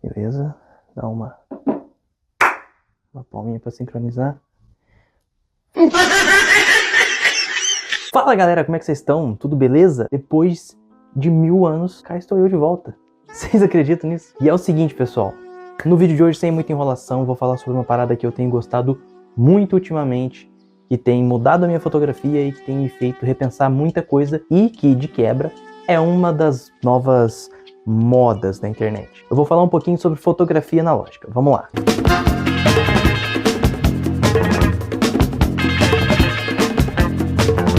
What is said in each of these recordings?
Beleza? Dá uma palminha pra sincronizar. Fala galera, como é que vocês estão? Tudo beleza? Depois de 1000 anos, cá estou eu de volta. Vocês acreditam nisso? E é o seguinte, pessoal. No vídeo de hoje, sem muita enrolação, vou falar sobre uma parada que eu tenho gostado muito ultimamente, que tem mudado a minha fotografia e que tem me feito repensar muita coisa e que, de quebra, é uma das novas modas da internet. Eu vou falar um pouquinho sobre fotografia analógica. Vamos lá.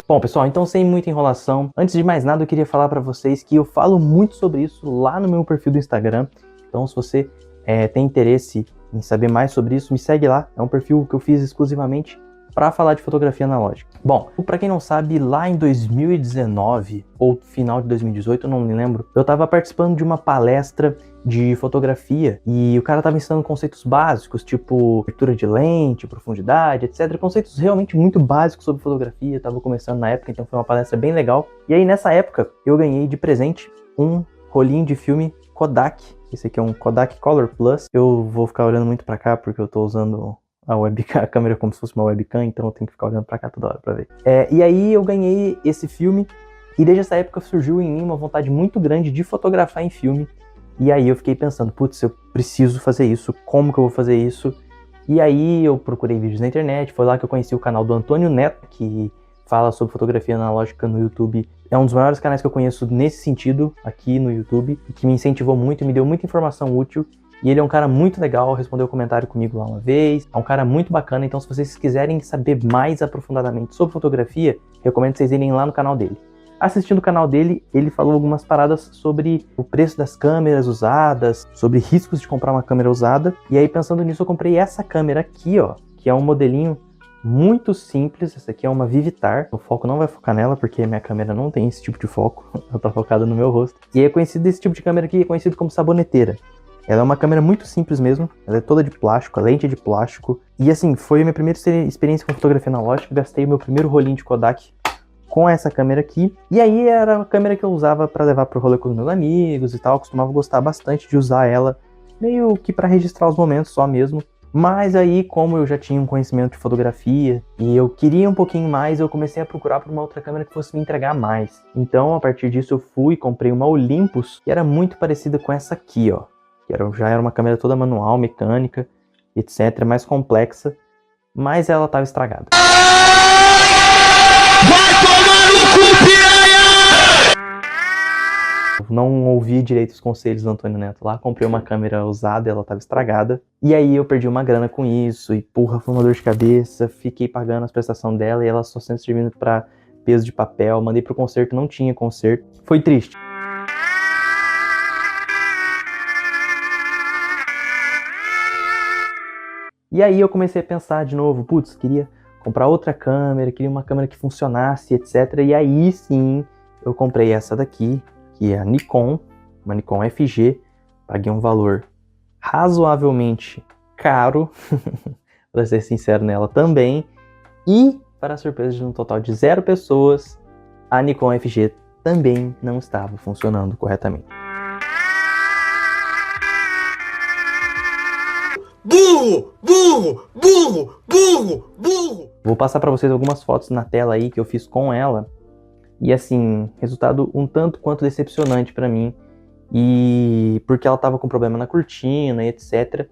Bom, pessoal, então sem muita enrolação, antes de mais nada eu queria falar para vocês que eu falo muito sobre isso lá no meu perfil do Instagram. Então se você tem interesse em saber mais sobre isso, me segue lá. É um perfil que eu fiz exclusivamente para falar de fotografia analógica. Bom, para quem não sabe, lá em 2019 ou final de 2018, eu não me lembro, eu estava participando de uma palestra de fotografia e o cara estava ensinando conceitos básicos, tipo abertura de lente, profundidade, etc. Conceitos realmente muito básicos sobre fotografia. Eu estava começando na época, então foi uma palestra bem legal. E aí nessa época eu ganhei de presente um rolinho de filme Kodak. Esse aqui é um Kodak Color Plus. Eu vou ficar olhando muito para cá porque eu tô usando a webcam, a câmera como se fosse uma webcam, então eu tenho que ficar olhando pra cá toda hora pra ver. E aí eu ganhei esse filme, e desde essa época surgiu em mim uma vontade muito grande de fotografar em filme, e aí eu fiquei pensando, putz, eu preciso fazer isso, como que eu vou fazer isso? E aí eu procurei vídeos na internet, foi lá que eu conheci o canal do Antônio Neto, que fala sobre fotografia analógica no YouTube. É um dos maiores canais que eu conheço nesse sentido, aqui no YouTube, que me incentivou muito, me deu muita informação útil. E ele é um cara muito legal, respondeu um comentário comigo lá uma vez, é um cara muito bacana, então se vocês quiserem saber mais aprofundadamente sobre fotografia, recomendo vocês irem lá no canal dele. Assistindo o canal dele, ele falou algumas paradas sobre o preço das câmeras usadas, sobre riscos de comprar uma câmera usada, e aí pensando nisso eu comprei essa câmera aqui, ó, que é um modelinho muito simples. Essa aqui é uma Vivitar, o foco não vai focar nela porque minha câmera não tem esse tipo de foco, ela tá focada no meu rosto. E é conhecido esse tipo de câmera aqui, é conhecido como saboneteira. Ela é uma câmera muito simples mesmo, ela é toda de plástico, a lente é de plástico. E assim, foi a minha primeira experiência com fotografia analógica, gastei o meu primeiro rolinho de Kodak com essa câmera aqui. E aí era a câmera que eu usava para levar pro rolê com os meus amigos e tal, eu costumava gostar bastante de usar ela, meio que para registrar os momentos só mesmo. Mas aí, como eu já tinha um conhecimento de fotografia e eu queria um pouquinho mais, eu comecei a procurar por uma outra câmera que fosse me entregar mais. Então, a partir disso, eu fui e comprei uma Olympus, que era muito parecida com essa aqui, ó. Já era uma câmera toda manual, mecânica, etc, mais complexa, mas ela estava estragada. Vai tomar no cu, piranha! Não ouvi direito os conselhos do Antônio Neto lá, comprei uma câmera usada, ela estava estragada, e aí eu perdi uma grana com isso, e porra, foi uma dor de cabeça, fiquei pagando as prestações dela, e ela só sendo servindo para peso de papel, mandei pro conserto, não tinha conserto, foi triste. E aí eu comecei a pensar de novo, putz, queria comprar outra câmera, queria uma câmera que funcionasse, etc. E aí sim, eu comprei essa daqui, que é a Nikon, uma Nikon FG, paguei um valor razoavelmente caro, para ser sincero nela também, e para a surpresa de um total de 0 pessoas, a Nikon FG também não estava funcionando corretamente. Burro, burro, burro, burro, burro. Vou passar para vocês algumas fotos na tela aí que eu fiz com ela. E assim, resultado um tanto quanto decepcionante para mim. E porque ela tava com problema na cortina e etc.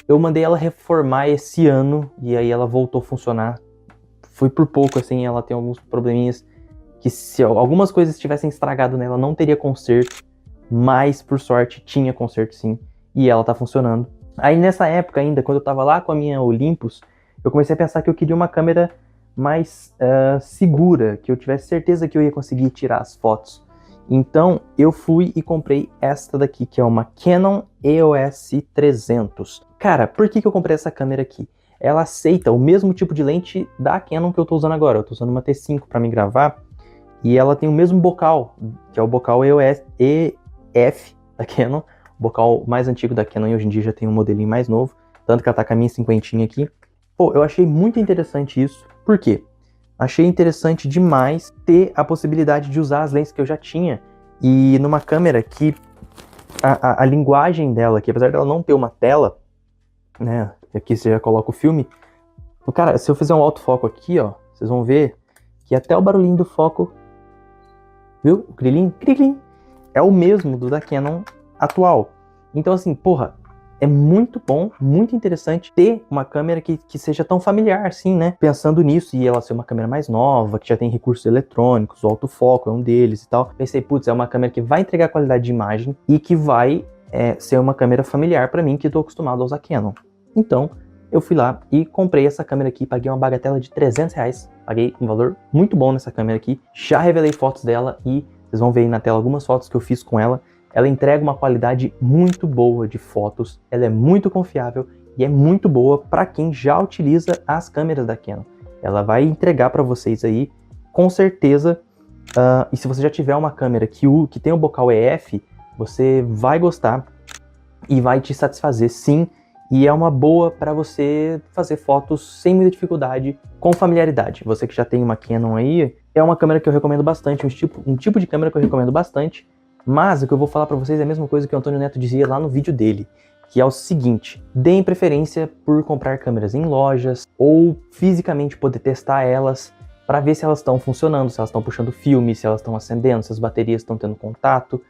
Eu mandei ela reformar esse ano e aí ela voltou a funcionar. Foi por pouco, assim, ela tem alguns probleminhas que se algumas coisas tivessem estragado nela não teria conserto. Mas por sorte tinha conserto sim. E ela tá funcionando. Aí nessa época ainda, quando eu tava lá com a minha Olympus, eu comecei a pensar que eu queria uma câmera mais segura, que eu tivesse certeza que eu ia conseguir tirar as fotos. Então eu fui e comprei esta daqui, que é uma Canon EOS 300. Cara, por que eu comprei essa câmera aqui? Ela aceita o mesmo tipo de lente da Canon que eu tô usando agora. Eu tô usando uma T5 para me gravar, e ela tem o mesmo bocal, que é o bocal EOS EF da Canon. Bocal mais antigo da Canon, e hoje em dia já tem um modelinho mais novo, tanto que ela tá com a minha cinquentinha aqui. Pô, eu achei muito interessante isso. Por quê? Achei interessante demais ter a possibilidade de usar as lentes que eu já tinha, e numa câmera que a linguagem dela aqui, apesar dela não ter uma tela, né, aqui você já coloca o filme, cara, se eu fizer um autofoco aqui, ó, vocês vão ver que até o barulhinho do foco, viu? O grilinho, é o mesmo do da Canon atual. Então assim, porra, é muito bom, muito interessante ter uma câmera que seja tão familiar assim, né? Pensando nisso, e ela ser uma câmera mais nova, que já tem recursos eletrônicos, o autofoco é um deles e tal. Pensei, putz, é uma câmera que vai entregar qualidade de imagem e que vai ser uma câmera familiar pra mim, que tô acostumado a usar Canon. Então, eu fui lá e comprei essa câmera aqui, paguei uma bagatela de R$300, paguei um valor muito bom nessa câmera aqui. Já revelei fotos dela e vocês vão ver aí na tela algumas fotos que eu fiz com ela. Ela entrega uma qualidade muito boa de fotos, ela é muito confiável e é muito boa para quem já utiliza as câmeras da Canon. Ela vai entregar para vocês aí, com certeza, e se você já tiver uma câmera que tem o bocal EF, você vai gostar e vai te satisfazer sim, e é uma boa para você fazer fotos sem muita dificuldade, com familiaridade. Você que já tem uma Canon aí, é uma câmera que eu recomendo bastante, um tipo de câmera que eu recomendo bastante. Mas o que eu vou falar pra vocês é a mesma coisa que o Antônio Neto dizia lá no vídeo dele, que é o seguinte: deem preferência por comprar câmeras em lojas ou fisicamente poder testar elas para ver se elas estão funcionando, se elas estão puxando filme, se elas estão acendendo, se as baterias estão tendo contato.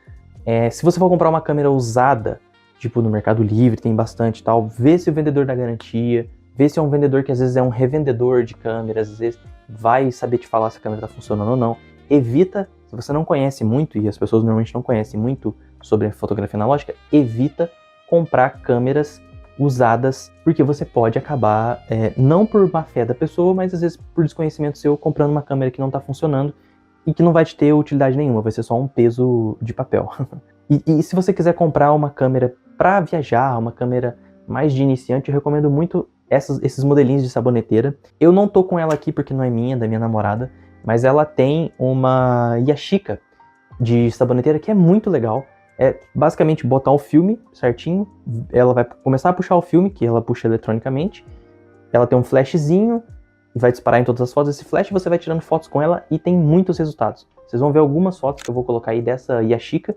Se você for comprar uma câmera usada, tipo no Mercado Livre, tem bastante e tal, vê se o vendedor dá garantia, vê se é um vendedor que às vezes é um revendedor de câmeras, às vezes vai saber te falar se a câmera está funcionando ou não. Evita, se você não conhece muito, e as pessoas normalmente não conhecem muito sobre a fotografia analógica, evita comprar câmeras usadas, porque você pode acabar, não por má fé da pessoa, mas às vezes por desconhecimento seu, comprando uma câmera que não está funcionando e que não vai te ter utilidade nenhuma, vai ser só um peso de papel. E se você quiser comprar uma câmera para viajar, uma câmera mais de iniciante, eu recomendo muito esses modelinhos de saboneteira. Eu não tô com ela aqui porque não é minha, é da minha namorada, mas ela tem uma Yashica de saboneteira que é muito legal. É basicamente botar o filme certinho, ela vai começar a puxar o filme, que ela puxa eletronicamente. Ela tem um flashzinho e vai disparar em todas as fotos. Esse flash você vai tirando fotos com ela e tem muitos resultados. Vocês vão ver algumas fotos que eu vou colocar aí dessa Yashica.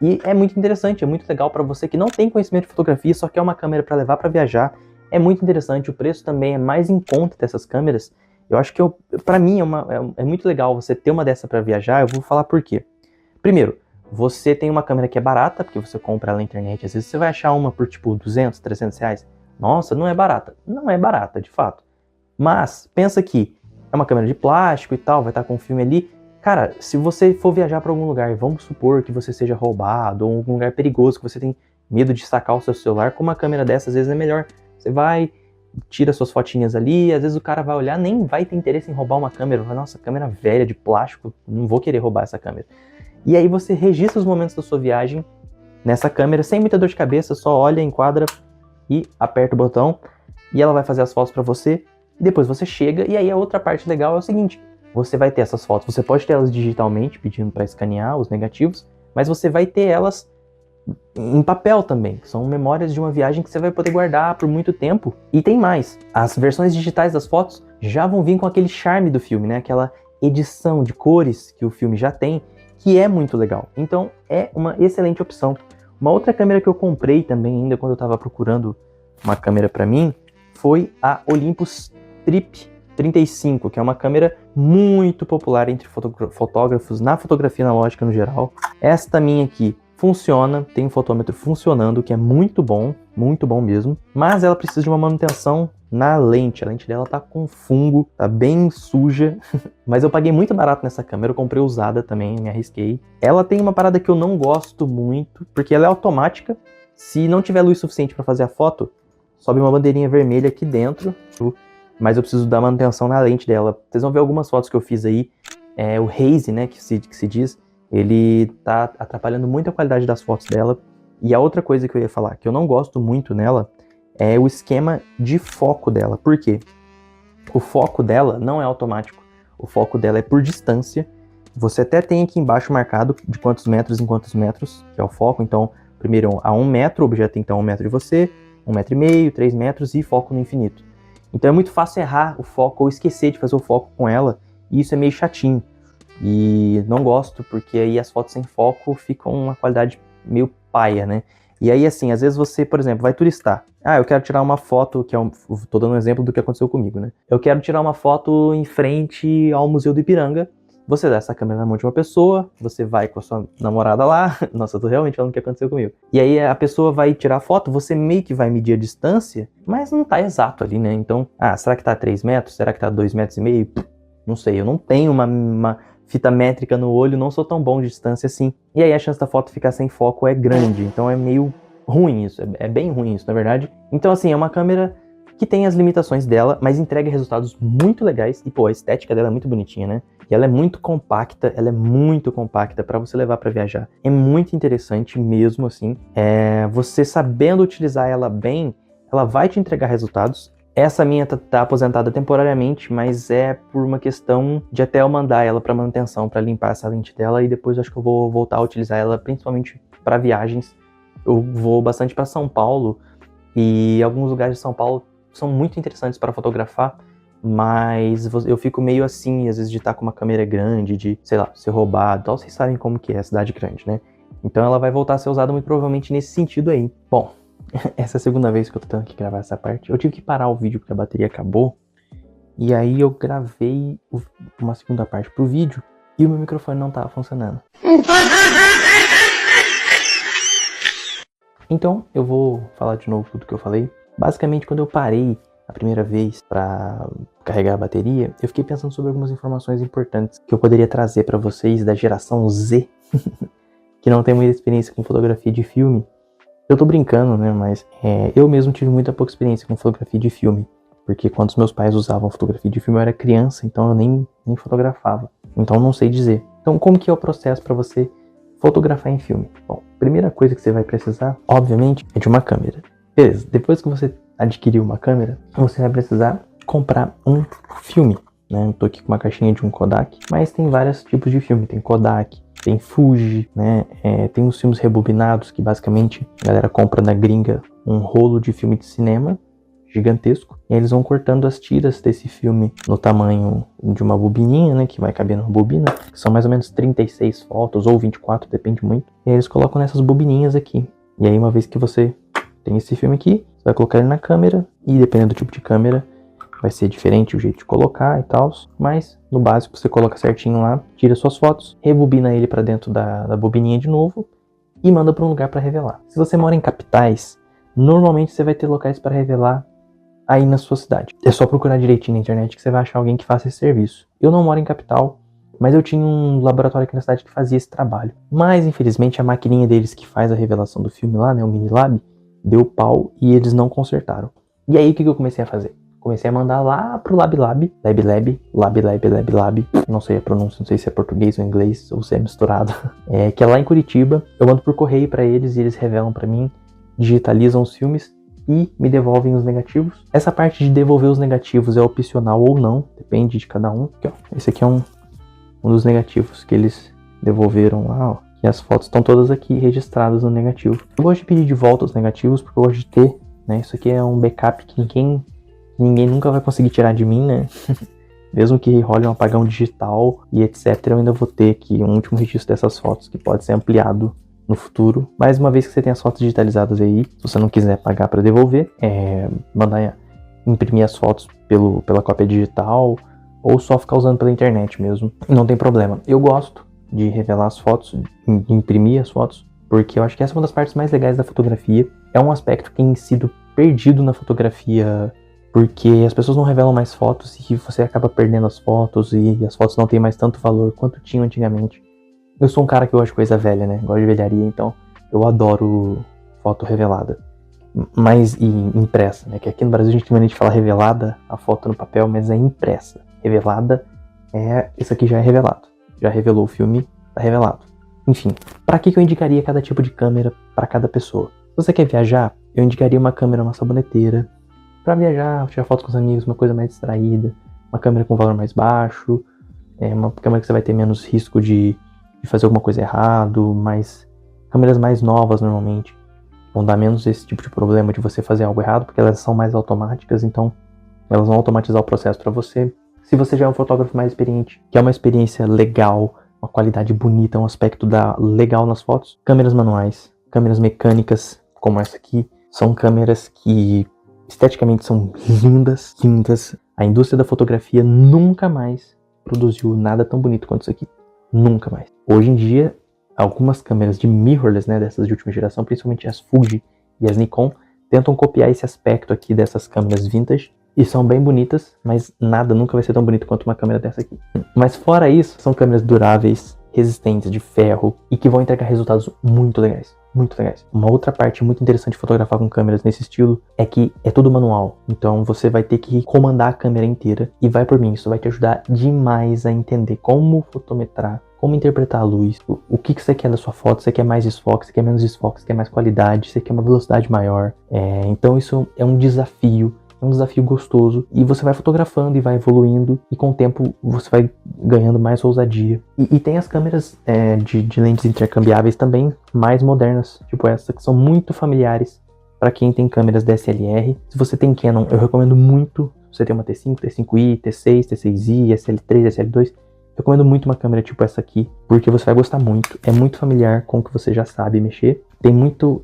E é muito interessante, é muito legal para você que não tem conhecimento de fotografia, só quer uma câmera para levar para viajar. É muito interessante, o preço também é mais em conta dessas câmeras. Eu acho que, para mim, é muito legal você ter uma dessa para viajar. Eu vou falar por quê. Primeiro, você tem uma câmera que é barata, porque você compra ela na internet. Às vezes você vai achar uma por, tipo, 200, 300 reais. Nossa, não é barata. Não é barata, de fato. Mas, pensa que é uma câmera de plástico e tal, vai estar com o filme ali. Cara, se você for viajar para algum lugar, vamos supor que você seja roubado, ou algum lugar perigoso, que você tem medo de sacar o seu celular, com uma câmera dessa, às vezes é melhor. Você vai, tira suas fotinhas ali, às vezes o cara vai olhar, nem vai ter interesse em roubar uma câmera. Vai, nossa, câmera velha, de plástico, não vou querer roubar essa câmera. E aí você registra os momentos da sua viagem nessa câmera, sem muita dor de cabeça, só olha, enquadra e aperta o botão, e ela vai fazer as fotos para você, e depois você chega, e aí a outra parte legal é o seguinte: você vai ter essas fotos, você pode ter elas digitalmente, pedindo para escanear os negativos, mas você vai ter elas em papel também, que são memórias de uma viagem que você vai poder guardar por muito tempo. E tem mais, as versões digitais das fotos já vão vir com aquele charme do filme, né? Aquela edição de cores que o filme já tem, que é muito legal. Então é uma excelente opção. Uma outra câmera que eu comprei também, ainda quando eu estava procurando uma câmera para mim, foi a Olympus Trip 35, que é uma câmera muito popular entre fotógrafos na fotografia analógica no geral. Esta minha aqui funciona, tem um fotômetro funcionando, que é muito bom mesmo, mas ela precisa de uma manutenção na lente. A lente dela tá com fungo, tá bem suja, mas eu paguei muito barato nessa câmera, eu comprei usada também, me arrisquei. Ela tem uma parada que eu não gosto muito, porque ela é automática. Se não tiver luz suficiente para fazer a foto, sobe uma bandeirinha vermelha aqui dentro, mas eu preciso dar manutenção na lente dela. Vocês vão ver algumas fotos que eu fiz aí, o haze, né, que se diz, ele tá atrapalhando muito a qualidade das fotos dela. E a outra coisa que eu ia falar, que eu não gosto muito nela, é o esquema de foco dela. Por quê? O foco dela não é automático, o foco dela é por distância. Você até tem aqui embaixo marcado de quantos metros em quantos metros, que é o foco. Então, primeiro a 1 metro, o objeto tem que estar a 1 metro de você, 1,5 metros, 3 metros e foco no infinito. Então é muito fácil errar o foco ou esquecer de fazer o foco com ela, e isso é meio chatinho. E não gosto, porque aí as fotos sem foco ficam uma qualidade meio paia, né? E aí, assim, às vezes você, por exemplo, vai turistar. Eu quero tirar uma foto, tô dando um exemplo do que aconteceu comigo, né? Eu quero tirar uma foto em frente ao Museu do Ipiranga. Você dá essa câmera na mão de uma pessoa, você vai com a sua namorada lá. Nossa, eu tô realmente falando o que aconteceu comigo. E aí a pessoa vai tirar a foto, você meio que vai medir a distância, mas não tá exato ali, né? Então, será que tá 3 metros? Será que tá 2,5 metros? Não sei, eu não tenho uma fita métrica no olho, não sou tão bom de distância assim. E aí a chance da foto ficar sem foco é grande, então é meio ruim isso, é bem ruim isso, na verdade. Então, assim, é uma câmera que tem as limitações dela, mas entrega resultados muito legais. E, pô, a estética dela é muito bonitinha, né? E ela é muito compacta para você levar para viajar. É muito interessante mesmo, assim. Você sabendo utilizar ela bem, ela vai te entregar resultados. Essa minha tá aposentada temporariamente, mas é por uma questão de até eu mandar ela para manutenção, para limpar essa lente dela, e depois eu acho que eu vou voltar a utilizar ela, principalmente para viagens. Eu vou bastante para São Paulo, e alguns lugares de São Paulo são muito interessantes para fotografar, mas eu fico meio assim, às vezes, de estar com uma câmera grande, de, sei lá, ser roubado, tal. Vocês sabem como que é a cidade grande, né? Então ela vai voltar a ser usada muito provavelmente nesse sentido aí. Bom, essa é a segunda vez que eu tô tendo que gravar essa parte. Eu tive que parar o vídeo porque a bateria acabou, e aí eu gravei uma segunda parte pro vídeo, e o meu microfone não tava funcionando. Então, eu vou falar de novo tudo que eu falei. Basicamente, quando eu parei a primeira vez para carregar a bateria, eu fiquei pensando sobre algumas informações importantes que eu poderia trazer para vocês da geração Z, que não tem muita experiência com fotografia de filme. Eu tô brincando, né, mas eu mesmo tive muita pouca experiência com fotografia de filme, porque quando os meus pais usavam fotografia de filme eu era criança, então eu nem fotografava. Então eu não sei dizer. Então, como que é o processo para você fotografar em filme? Bom, a primeira coisa que você vai precisar, obviamente, é de uma câmera. Beleza, depois que você adquirir uma câmera, você vai precisar comprar um filme, né? Eu tô aqui com uma caixinha de um Kodak, mas tem vários tipos de filme. Tem Kodak, tem Fuji, né? Tem os filmes rebobinados, que basicamente a galera compra na gringa um rolo de filme de cinema gigantesco, e aí eles vão cortando as tiras desse filme no tamanho de uma bobininha, né, que vai caber numa bobina, que são mais ou menos 36 fotos, ou 24, depende muito, e aí eles colocam nessas bobininhas aqui. E aí, uma vez que você tem esse filme aqui, você vai colocar ele na câmera, e dependendo do tipo de câmera, vai ser diferente o jeito de colocar e tal, mas no básico você coloca certinho lá, tira suas fotos, rebobina ele para dentro da bobininha de novo, e manda para um lugar para revelar. Se você mora em capitais, normalmente você vai ter locais para revelar aí na sua cidade. É só procurar direitinho na internet que você vai achar alguém que faça esse serviço. Eu não moro em capital, mas eu tinha um laboratório aqui na cidade que fazia esse trabalho. Mas, infelizmente, a maquininha deles que faz a revelação do filme lá, né, o Minilab, deu pau e eles não consertaram. E aí, o que eu comecei a fazer? Comecei a mandar lá pro Lab, não sei a pronúncia, não sei se é português ou inglês, ou se é misturado, que é lá em Curitiba. Eu mando por correio pra eles e eles revelam pra mim, digitalizam os filmes e me devolvem os negativos. Essa parte de devolver os negativos é opcional ou não, depende de cada um. Aqui, ó. Esse aqui é um dos negativos que eles devolveram lá, ó. E as fotos estão todas aqui registradas no negativo. Eu gosto de pedir de volta os negativos porque eu gosto de ter, né? Isso aqui é um backup que ninguém nunca vai conseguir tirar de mim, né? Mesmo que role um apagão digital e etc, eu ainda vou ter aqui um último registro dessas fotos que pode ser ampliado no futuro. Mais uma vez que você tem as fotos digitalizadas aí, se você não quiser pagar para devolver, mandar imprimir as fotos pela cópia digital ou só ficar usando pela internet mesmo, não tem problema. Eu gosto de revelar as fotos, de imprimir as fotos, porque eu acho que essa é uma das partes mais legais da fotografia. É um aspecto que tem sido perdido na fotografia, porque as pessoas não revelam mais fotos e você acaba perdendo as fotos e as fotos não têm mais tanto valor quanto tinham antigamente. Eu sou um cara que gosta de coisa velha, né? Gosto de velharia, então eu adoro foto revelada. Mas impressa, né? Que aqui no Brasil a gente tem mania de falar revelada, a foto no papel, mas é impressa. Revelada isso aqui já é revelado. Já revelou o filme, tá revelado. Enfim, para que eu indicaria cada tipo de câmera para cada pessoa? Se você quer viajar, eu indicaria uma câmera, uma saboneteira. Para viajar, tirar foto com os amigos, uma coisa mais distraída. Uma câmera com valor mais baixo. Uma câmera que você vai ter menos risco de fazer alguma coisa errado. Mas câmeras mais novas, normalmente, vão dar menos esse tipo de problema de você fazer algo errado, porque elas são mais automáticas, então elas vão automatizar o processo para você. Se você já é um fotógrafo mais experiente, quer uma experiência legal, uma qualidade bonita, um aspecto legal nas fotos. Câmeras manuais, câmeras mecânicas, como essa aqui, são câmeras que esteticamente são lindas, lindas. A indústria da fotografia nunca mais produziu nada tão bonito quanto isso aqui. Nunca mais. Hoje em dia, algumas câmeras de mirrorless, né, dessas de última geração, principalmente as Fuji e as Nikon, tentam copiar esse aspecto aqui dessas câmeras vintage e são bem bonitas, mas nada nunca vai ser tão bonito quanto uma câmera dessa aqui. Mas fora isso, são câmeras duráveis, resistentes, de ferro e que vão entregar resultados muito legais. Muito legais. Uma outra parte muito interessante de fotografar com câmeras nesse estilo é que é tudo manual. Então você vai ter que comandar a câmera inteira. E vai por mim, isso vai te ajudar demais a entender como fotometrar, como interpretar a luz, o que você quer da sua foto. Você quer mais desfoque, você quer menos desfoque, você quer mais qualidade, você quer uma velocidade maior. Então isso é um desafio. É um desafio gostoso e você vai fotografando e vai evoluindo e com o tempo você vai ganhando mais ousadia. E tem as câmeras de lentes intercambiáveis também mais modernas, tipo essa, que são muito familiares para quem tem câmeras DSLR. Se você tem Canon, eu recomendo muito você ter uma T5, T5i, T6, T6i, SL3, SL2. Eu recomendo muito uma câmera tipo essa aqui, porque você vai gostar muito. É muito familiar com o que você já sabe mexer.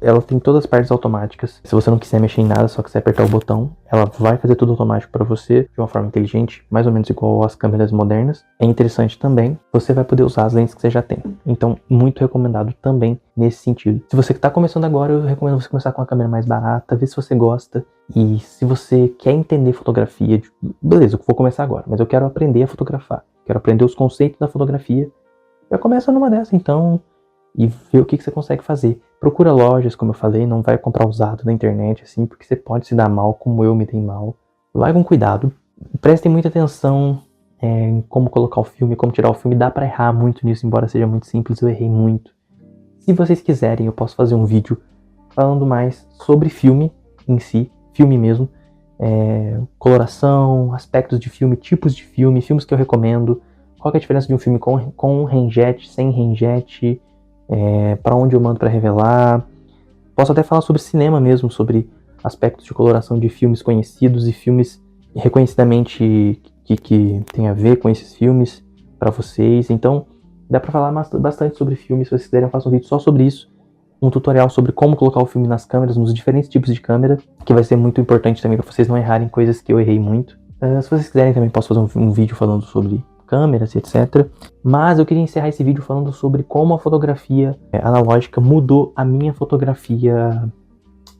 Ela tem todas as partes automáticas. Se você não quiser mexer em nada, só quiser apertar o botão, ela vai fazer tudo automático para você, de uma forma inteligente, mais ou menos igual às câmeras modernas. É interessante também, você vai poder usar as lentes que você já tem. Então, muito recomendado também nesse sentido. Se você que está começando agora, eu recomendo você começar com uma câmera mais barata, ver se você gosta. E se você quer entender fotografia, beleza, eu vou começar agora, mas eu quero aprender a fotografar. Quero aprender os conceitos da fotografia. Já começa numa dessa, então, e ver o que você consegue fazer. Procura lojas, como eu falei, não vai comprar usado na internet, assim, porque você pode se dar mal, como eu me dei mal. Vai com cuidado. Prestem muita atenção em como colocar o filme, como tirar o filme. Dá pra errar muito nisso, embora seja muito simples, eu errei muito. Se vocês quiserem, eu posso fazer um vídeo falando mais sobre filme em si, filme mesmo. Coloração, aspectos de filme, tipos de filme, filmes que eu recomendo, qual que é a diferença de um filme com rangette, sem rangette, para onde eu mando para revelar. Posso até falar sobre cinema mesmo, sobre aspectos de coloração de filmes conhecidos e filmes reconhecidamente que tem a ver com esses filmes para vocês. Então dá para falar bastante sobre filmes. Se vocês quiserem, eu faço um vídeo só sobre isso. Um tutorial sobre como colocar o filme nas câmeras, nos diferentes tipos de câmera, que vai ser muito importante também para vocês não errarem coisas que eu errei muito. Se vocês quiserem também posso fazer um vídeo falando sobre câmeras e etc. Mas eu queria encerrar esse vídeo falando sobre como a fotografia analógica mudou a minha fotografia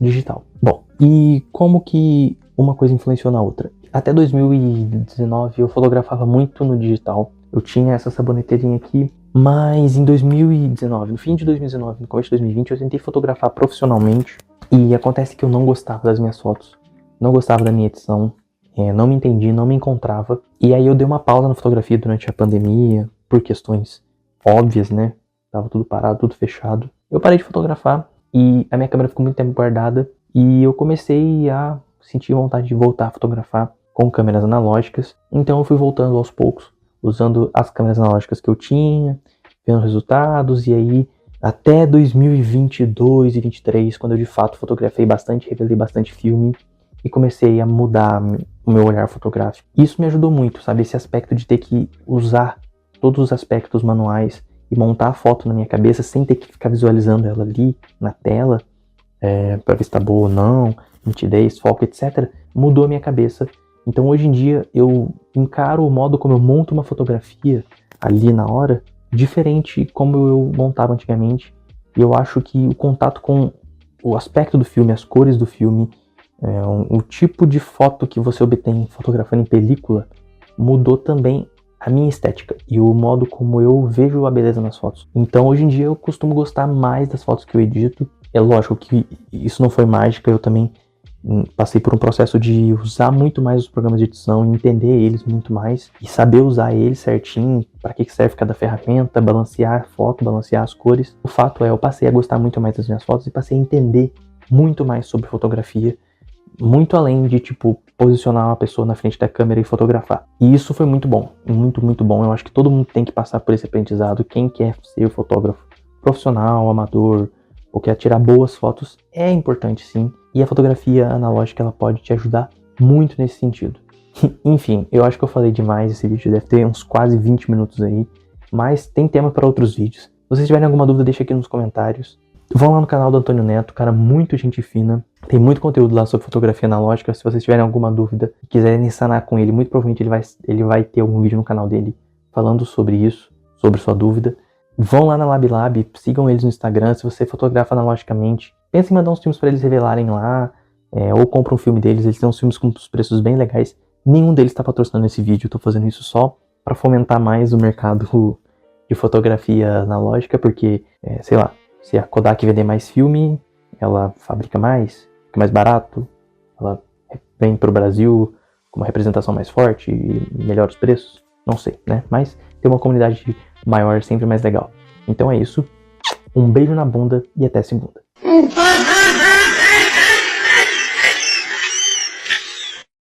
digital. Bom, e como que uma coisa influenciou na outra? Até 2019 eu fotografava muito no digital. Eu tinha essa saboneteirinha aqui. Mas em 2019, no fim de 2019, no começo de 2020, eu tentei fotografar profissionalmente e acontece que eu não gostava das minhas fotos, não gostava da minha edição, não me entendi, não me encontrava. E aí eu dei uma pausa na fotografia durante a pandemia, por questões óbvias, né? Tava tudo parado, tudo fechado. Eu parei de fotografar e a minha câmera ficou muito tempo guardada e eu comecei a sentir vontade de voltar a fotografar com câmeras analógicas. Então eu fui voltando aos poucos, usando as câmeras analógicas que eu tinha, vendo resultados, e aí até 2022 e 2023, quando eu de fato fotografei bastante, revelei bastante filme e comecei a mudar o meu olhar fotográfico. Isso me ajudou muito, sabe? Esse aspecto de ter que usar todos os aspectos manuais e montar a foto na minha cabeça sem ter que ficar visualizando ela ali na tela, para ver se tá boa ou não, nitidez, foco, etc. Mudou a minha cabeça. Então hoje em dia eu encaro o modo como eu monto uma fotografia ali na hora, diferente como eu montava antigamente. E eu acho que o contato com o aspecto do filme, as cores do filme, o tipo de foto que você obtém fotografando em película, mudou também a minha estética e o modo como eu vejo a beleza nas fotos. Então hoje em dia eu costumo gostar mais das fotos que eu edito. É lógico que isso não foi mágica, eu também passei por um processo de usar muito mais os programas de edição, entender eles muito mais e saber usar eles certinho, para que serve cada ferramenta, balancear a foto, balancear as cores. O fato eu passei a gostar muito mais das minhas fotos e passei a entender muito mais sobre fotografia, muito além de, posicionar uma pessoa na frente da câmera e fotografar. E isso foi muito bom, muito, muito bom. Eu acho que todo mundo tem que passar por esse aprendizado. Quem quer ser fotógrafo profissional, amador, ou quer tirar boas fotos, é importante sim. E a fotografia analógica, ela pode te ajudar muito nesse sentido. Enfim, eu acho que eu falei demais. Esse vídeo deve ter uns quase 20 minutos aí. mas tem tema para outros vídeos. Se vocês tiverem alguma dúvida, deixa aqui nos comentários. Vão lá no canal do Antônio Neto, cara, muito gente fina. Tem muito conteúdo lá sobre fotografia analógica. Se vocês tiverem alguma dúvida e quiserem sanar com ele, muito provavelmente ele vai ter algum vídeo no canal dele falando sobre isso, sobre sua dúvida. Vão lá na LabLab, sigam eles no Instagram. Se você fotografa analogicamente, pensa em mandar uns filmes para eles revelarem lá, ou compra um filme deles. Eles têm uns filmes com os preços bem legais. Nenhum deles está patrocinando esse vídeo. Eu tô fazendo isso só para fomentar mais o mercado de fotografia analógica, porque, sei lá, se a Kodak vender mais filme, ela fabrica mais, fica mais barato, ela vem pro Brasil com uma representação mais forte e melhores preços, não sei, né? Mas ter uma comunidade maior é sempre mais legal. Então é isso, um beijo na bunda e até segunda.